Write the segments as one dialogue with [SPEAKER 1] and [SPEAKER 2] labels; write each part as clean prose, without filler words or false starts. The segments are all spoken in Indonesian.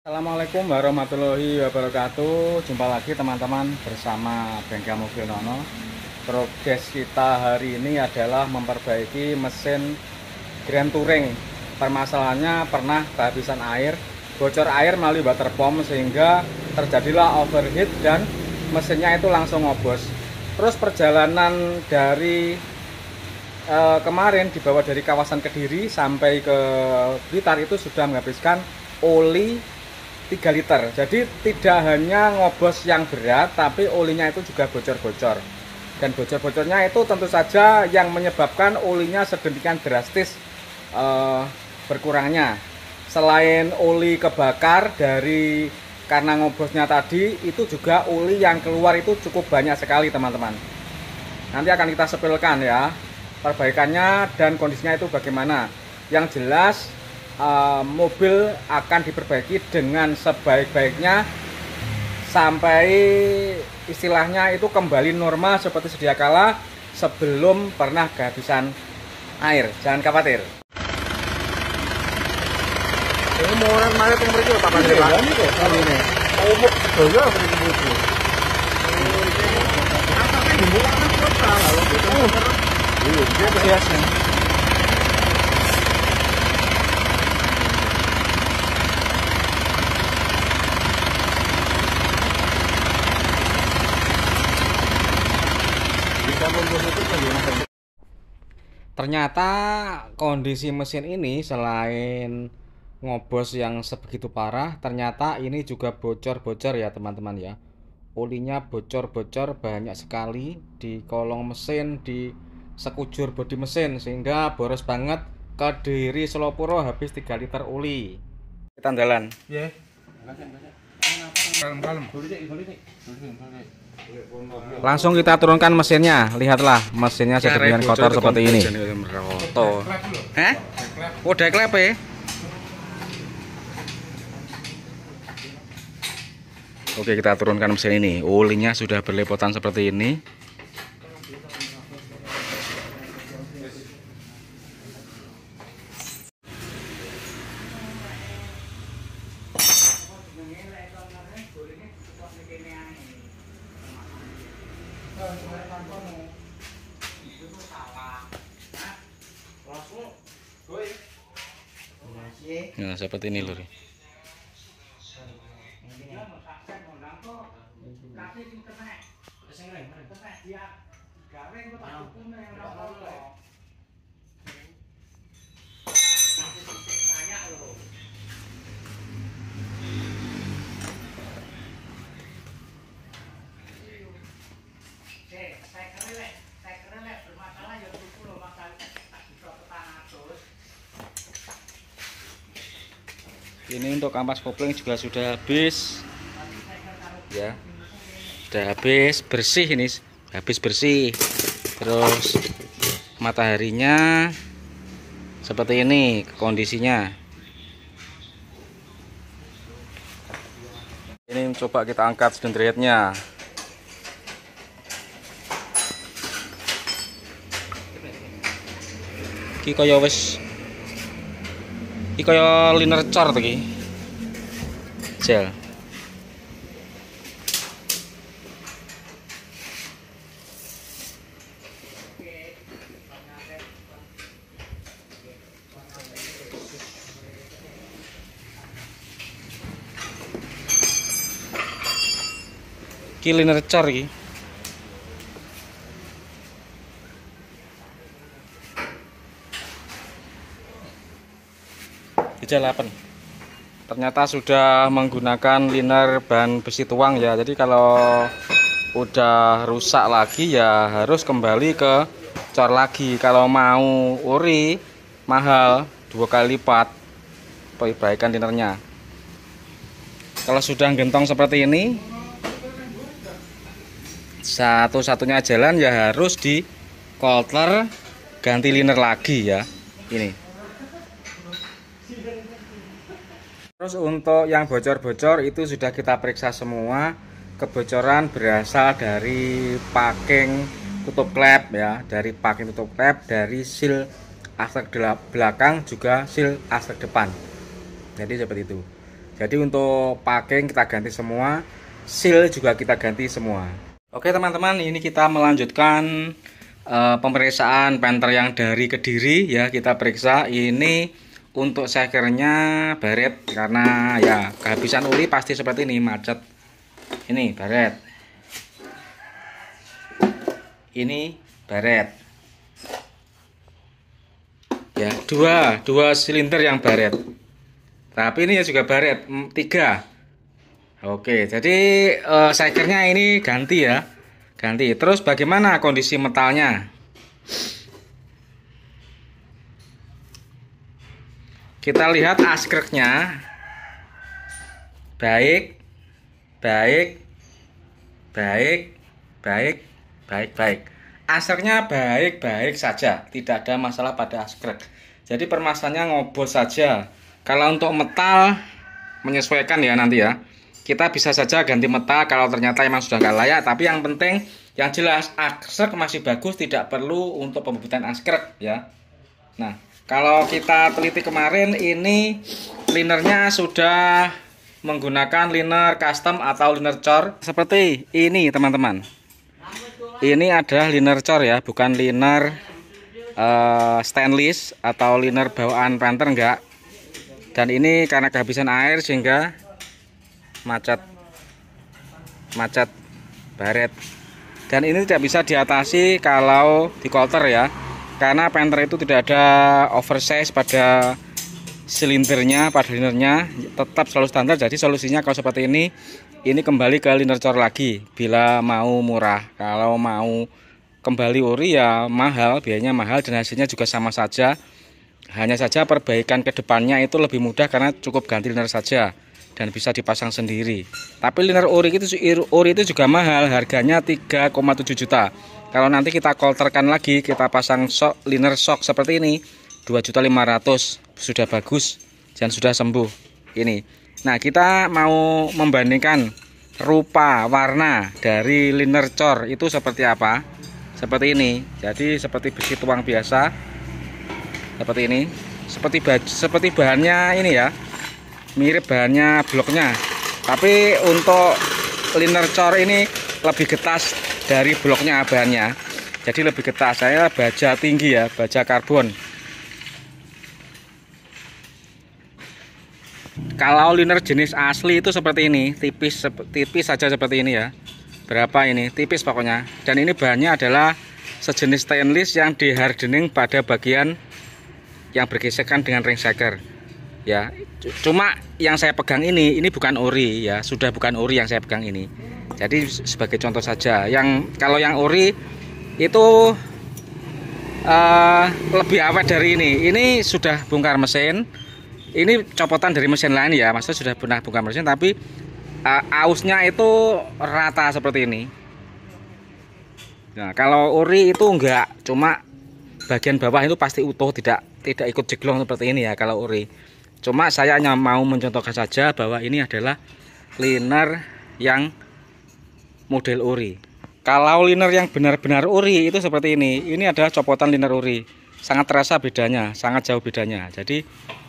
[SPEAKER 1] Assalamualaikum warahmatullahi wabarakatuh. Jumpa lagi teman-teman bersama Bengkel Mobil Nono. Progres kita hari ini adalah memperbaiki mesin Grand Touring. Permasalahannya pernah kehabisan air, bocor air melalui water pump sehingga terjadilah overheat dan mesinnya itu langsung ngobos. Terus perjalanan dari kemarin dibawa dari kawasan Kediri sampai ke Blitar itu sudah menghabiskan oli 3 liter. Jadi tidak hanya ngobos yang berat, tapi olinya itu juga bocor-bocor. Dan bocor-bocornya itu tentu saja yang menyebabkan olinya sedemikian drastis berkurangnya. Selain oli kebakar dari karena ngobosnya tadi, itu juga oli yang keluar itu cukup banyak sekali teman-teman. Nanti akan kita sepilkan ya perbaikannya dan kondisinya itu bagaimana. Yang jelas mobil akan diperbaiki dengan sebaik-baiknya sampai istilahnya itu kembali normal seperti sedia kala sebelum pernah kehabisan air. Jangan khawatir.
[SPEAKER 2] Ini mau orang mana yang pergi Pak Pak? Ini kok ini. Oh, betul begitu. Apa kan dibuka kan kota lalu gitu. Dia biasa.
[SPEAKER 1] Ternyata kondisi mesin ini selain ngobos yang sebegitu parah, ternyata ini juga bocor-bocor ya teman-teman ya. Olinya bocor-bocor banyak sekali di kolong mesin, di sekujur bodi mesin, sehingga boros banget. Kediri Selopuro habis 3 liter oli. Kita andalan.
[SPEAKER 2] Ya. Kalem-kalem.
[SPEAKER 1] Langsung kita turunkan mesinnya. Lihatlah mesinnya sedemikian kotor seperti ini. Hah? Udah klep ya? Oke, kita turunkan mesin ini. Olinya sudah berlepotan seperti ini. Nah, seperti ini lur. Ini untuk kampas kopling juga sudah habis ya, sudah habis bersih, ini habis bersih. Terus mataharinya seperti ini kondisinya. Ini coba kita angkat sendiriatnya. Iki kaya wis iki kaya liner cor to iki. Gel. Iki liner cor iki. Jalapan. Ternyata sudah menggunakan liner bahan besi tuang ya. Jadi kalau udah rusak lagi ya harus kembali ke cor lagi. Kalau mau ori mahal 2 kali lipat perbaikan linernya. Kalau sudah gentong seperti ini, satu-satunya jalan ya harus di coulter ganti liner lagi ya. Ini. Terus untuk yang bocor-bocor itu sudah kita periksa semua. Kebocoran berasal dari packing tutup klep ya, dari packing tutup klep, dari seal aspek belakang juga seal aspek depan. Jadi seperti itu. Jadi untuk packing kita ganti semua, seal juga kita ganti semua. Oke teman-teman, ini kita melanjutkan pemeriksaan printer yang dari Kediri ya. Kita periksa ini untuk sekernya baret, karena ya kehabisan ori pasti seperti ini, macet. Ini baret, ini baret ya, dua silinder yang baret, tapi ini juga baret 3. Oke, jadi sekernya ini ganti ya, ganti. Terus bagaimana kondisi metalnya? Kita lihat askreknya baik. Askreknya baik-baik saja, tidak ada masalah pada askrek. Jadi permasalahannya ngobos saja. Kalau untuk metal menyesuaikan ya nanti ya. Kita bisa saja ganti metal kalau ternyata memang sudah nggak layak. Tapi yang penting yang jelas askrek masih bagus, tidak perlu untuk pembebitan askrek ya. Nah, kalau kita teliti kemarin ini linernya sudah menggunakan liner custom atau liner cor seperti ini teman-teman. Ini adalah liner cor ya, bukan liner stainless atau liner bawaan printer, enggak. Dan ini karena kehabisan air sehingga macet baret. Dan ini tidak bisa diatasi kalau di coulter ya, karena printer itu tidak ada oversize pada silindernya, pada linernya, tetap selalu standar. Jadi solusinya kalau seperti ini kembali ke liner cor lagi bila mau murah. Kalau mau kembali ori ya mahal, biayanya mahal dan hasilnya juga sama saja. Hanya saja perbaikan ke depannya itu lebih mudah karena cukup ganti liner saja dan bisa dipasang sendiri. Tapi liner ori itu juga mahal, harganya 3,7 juta. Kalau nanti kita coulterkan lagi, kita pasang liner shock seperti ini, 2.500.000 sudah bagus dan sudah sembuh ini. Nah, kita mau membandingkan rupa warna dari liner cor itu seperti apa. Seperti ini. Jadi seperti besi tuang biasa. Seperti ini. Seperti bahannya ini ya. Mirip bahannya bloknya. Tapi untuk liner cor ini lebih getas dari bloknya bahannya. Jadi lebih getas. Saya baja tinggi ya, baja karbon. Kalau liner jenis asli itu seperti ini, tipis saja seperti ini ya. Berapa ini? Tipis pokoknya. Dan ini bahannya adalah sejenis stainless yang di hardening pada bagian yang bergesekan dengan ring shaker. Ya, cuma yang saya pegang ini bukan ori ya, sudah bukan ori yang saya pegang ini. Jadi sebagai contoh saja. Kalau yang ori itu lebih awet dari ini. Ini sudah bongkar mesin. Ini copotan dari mesin lain ya, maksudnya sudah pernah bongkar mesin, tapi ausnya itu rata seperti ini. Nah, kalau ori itu enggak, cuma bagian bawah itu pasti utuh, tidak ikut jeglong seperti ini ya kalau ori. Cuma saya hanya mau mencontohkan saja bahwa ini adalah liner yang model ori. Kalau liner yang benar-benar ori itu seperti ini. Ini adalah copotan liner ori. Sangat terasa bedanya, sangat jauh bedanya. Jadi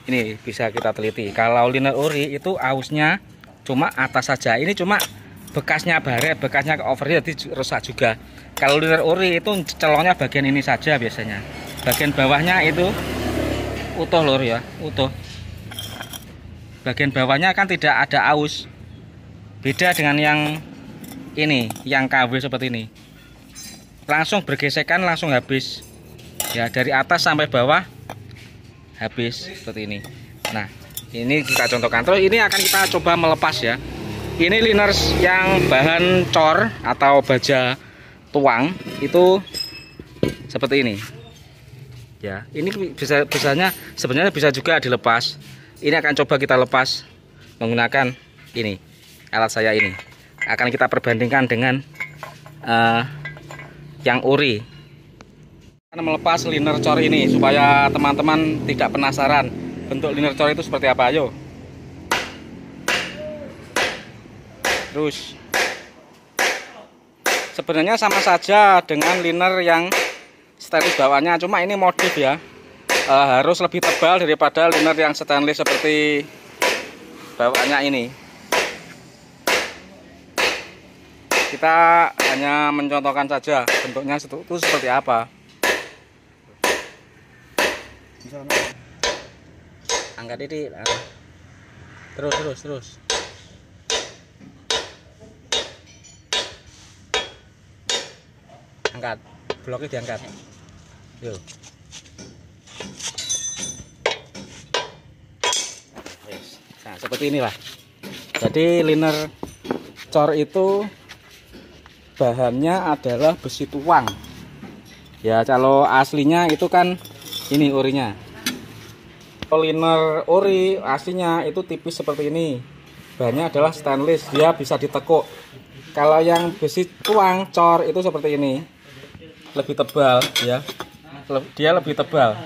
[SPEAKER 1] ini bisa kita teliti. Kalau liner ori itu ausnya cuma atas saja. Ini cuma bekasnya baret, bekasnya ke overheat, jadi rusak juga. Kalau liner ori itu celongnya bagian ini saja biasanya. Bagian bawahnya itu utuh lor ya, utuh. Bagian bawahnya kan tidak ada aus. Beda dengan yang ini, yang KW seperti ini. Langsung bergesekan, langsung habis. Ya, dari atas sampai bawah habis seperti ini. Nah, ini kita contohkan. Terus ini akan kita coba melepas ya. Ini liner yang bahan cor atau baja tuang itu seperti ini. Ya, ini sebenarnya bisa juga dilepas. Ini akan coba kita lepas menggunakan ini, alat saya ini. Akan kita perbandingkan dengan yang ori. Melepas liner cor ini supaya teman-teman tidak penasaran bentuk liner cor itu seperti apa. Ayo. Terus sebenarnya sama saja dengan liner yang stainless bawahnya, cuma ini modif ya. Harus lebih tebal daripada liner yang stainless seperti bawaannya ini. Kita hanya mencontohkan saja bentuknya itu seperti apa. Angkat ini, terus. Angkat, bloknya diangkat. Yuk. Nah, seperti inilah. Jadi liner cor itu bahannya adalah besi tuang. Ya, kalau aslinya itu kan ini orinya. Liner ori aslinya itu tipis seperti ini. Bahannya adalah stainless, dia bisa ditekuk. Kalau yang besi tuang cor itu seperti ini. Lebih tebal ya. Dia lebih tebal.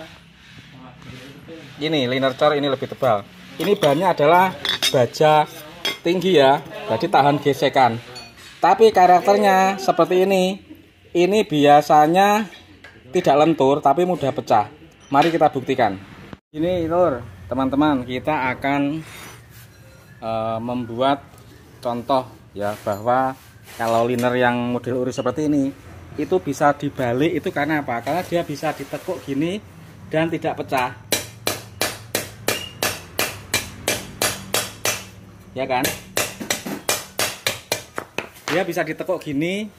[SPEAKER 1] Ini liner cor ini lebih tebal. Ini bahannya adalah baja tinggi ya, jadi tahan gesekan. Tapi karakternya seperti ini. Ini biasanya tidak lentur tapi mudah pecah. Mari kita buktikan. Ini lur, teman-teman, kita akan membuat contoh ya, bahwa kalau liner yang model ori seperti ini itu bisa dibalik. Itu karena apa? Karena dia bisa ditekuk gini dan tidak pecah. Ya kan? Dia bisa ditekuk gini,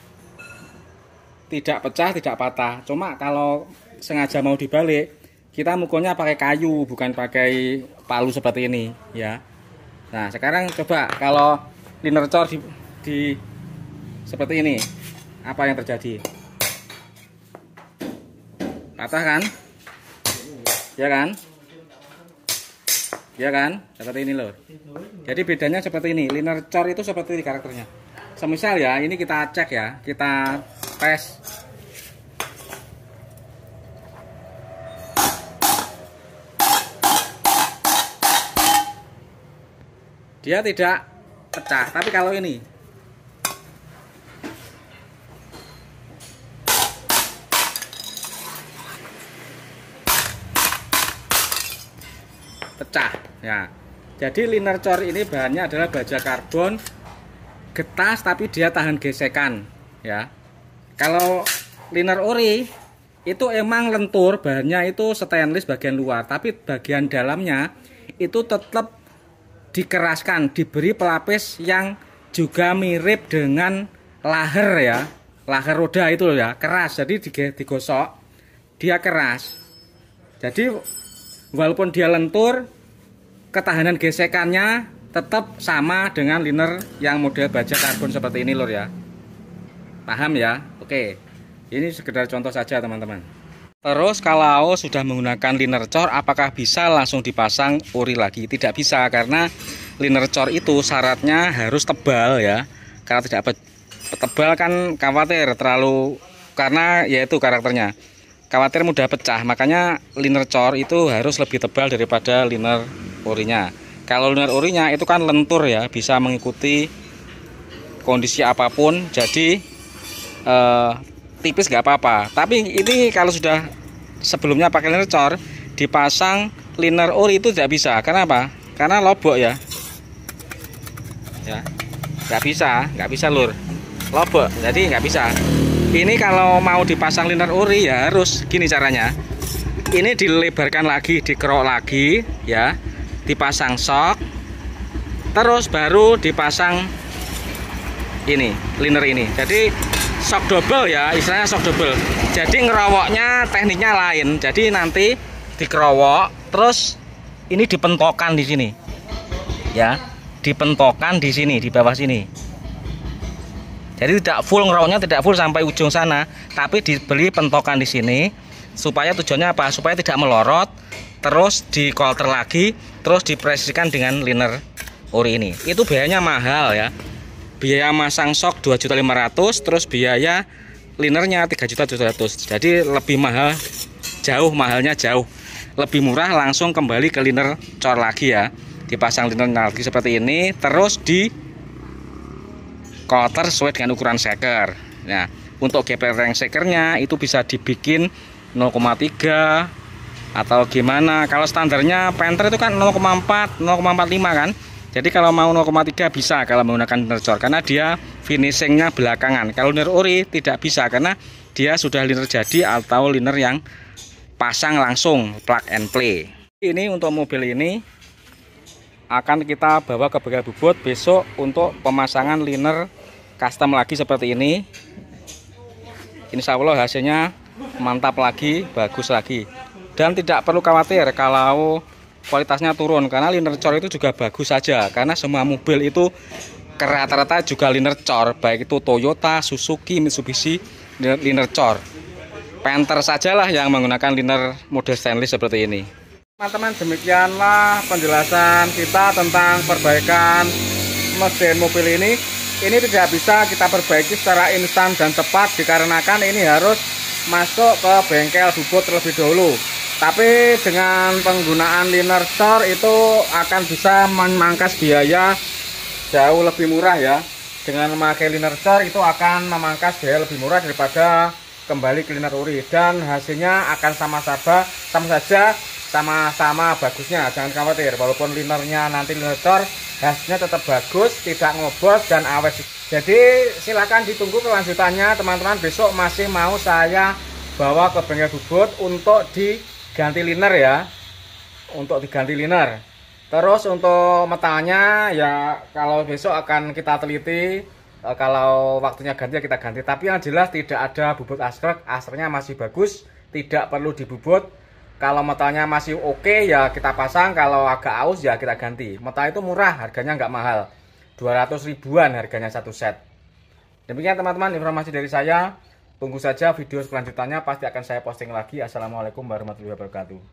[SPEAKER 1] tidak pecah, tidak patah. Cuma kalau sengaja mau dibalik, kita mukulnya pakai kayu, bukan pakai palu seperti ini ya. Nah, sekarang coba kalau liner cor di seperti ini, apa yang terjadi? Patah kan? Ya kan? Ya kan? Seperti ini loh. Jadi bedanya seperti ini. Liner cor itu seperti ini karakternya. Semisal ya, ini kita cek ya, kita tes. Dia tidak pecah, tapi kalau ini pecah ya. Jadi liner cor ini bahannya adalah baja karbon getas, tapi dia tahan gesekan ya. Kalau liner ori itu emang lentur, bahannya itu stainless bagian luar, tapi bagian dalamnya itu tetap dikeraskan, diberi pelapis yang juga mirip dengan laher ya, laher roda itu loh ya, keras. Jadi digosok dia keras. Jadi walaupun dia lentur, ketahanan gesekannya tetap sama dengan liner yang model baja karbon seperti ini lor ya. Paham ya? Oke. Ini sekedar contoh saja teman-teman. Terus kalau sudah menggunakan liner cor, apakah bisa langsung dipasang ori lagi? Tidak bisa, karena liner cor itu syaratnya harus tebal ya. Kalau tidak tebal kan khawatir terlalu, karena yaitu karakternya khawatir mudah pecah. Makanya liner cor itu harus lebih tebal daripada liner orinya. Kalau liner orinya itu kan lentur ya, bisa mengikuti kondisi apapun, jadi tipis nggak apa-apa. Tapi ini kalau sudah sebelumnya pakai liner cor, dipasang liner ori itu tidak bisa. Karena apa? Karena lobok ya. Ya, nggak bisa lur, lobok, jadi nggak bisa. Ini kalau mau dipasang liner ori ya harus gini caranya. Ini dilebarkan lagi, dikerok lagi ya, dipasang sok, terus baru dipasang ini liner ini. Jadi sok double ya, istilahnya sok double. Jadi ngerowoknya tekniknya lain. Jadi nanti dikerowok, terus ini dipentokkan di sini ya, dipentokkan di sini, di bawah sini. Jadi tidak full ngerokoknya, tidak full sampai ujung sana, tapi diberi pentokan di sini. Supaya tujuannya apa? Supaya tidak melorot. Terus dikolter lagi, terus dipresisikan dengan liner ori ini. Itu biayanya mahal ya. Biaya masang sok 2.500.000, terus biaya linernya 3.700.000. Jadi lebih mahal, jauh mahalnya jauh. Lebih murah langsung kembali ke liner cor lagi ya. Dipasang liner lagi seperti ini, terus di kolter sesuai dengan ukuran seker. Nah, untuk gepreng sekernya itu bisa dibikin 0,3 atau gimana. Kalau standarnya penter itu kan 0,4, 0,45 kan. Jadi kalau mau 0,3 bisa kalau menggunakan liner cor, karena dia finishingnya belakangan. Kalau liner ori tidak bisa karena dia sudah liner jadi atau liner yang pasang langsung plug and play. Ini untuk mobil ini akan kita bawa ke bengkel bubut besok untuk pemasangan liner custom lagi seperti ini. Insya Allah hasilnya mantap lagi, bagus lagi, dan tidak perlu khawatir kalau kualitasnya turun, karena liner cor itu juga bagus saja, karena semua mobil itu rata-rata juga liner cor, baik itu Toyota, Suzuki, Mitsubishi, liner cor. Panther sajalah yang menggunakan liner model stainless seperti ini. Teman-teman, demikianlah penjelasan kita tentang perbaikan mesin mobil ini. Ini tidak bisa kita perbaiki secara instan dan cepat dikarenakan ini harus masuk ke bengkel bubut terlebih dahulu. Tapi dengan penggunaan liner cor itu akan bisa memangkas biaya jauh lebih murah ya. Dengan memakai liner cor itu akan memangkas biaya lebih murah daripada kembali ke liner ori, dan hasilnya akan sama-sama bagusnya. Jangan khawatir, walaupun linernya nanti liner cor, hasilnya tetap bagus, tidak ngobos dan awet. Jadi silakan ditunggu kelanjutannya teman-teman. Besok masih mau saya bawa ke bengkel bubut untuk diganti liner ya, untuk diganti liner. Terus untuk metalnya ya kalau besok akan kita teliti, kalau waktunya ganti kita ganti. Tapi yang jelas tidak ada bubut askrek, askernya masih bagus, tidak perlu dibubut. Kalau metalnya masih oke ya kita pasang, kalau agak aus ya kita ganti. Metal itu murah, harganya nggak mahal, 200 ribuan harganya satu set. Demikian teman-teman informasi dari saya. Tunggu saja video selanjutnya, pasti akan saya posting lagi. Assalamualaikum warahmatullahi wabarakatuh.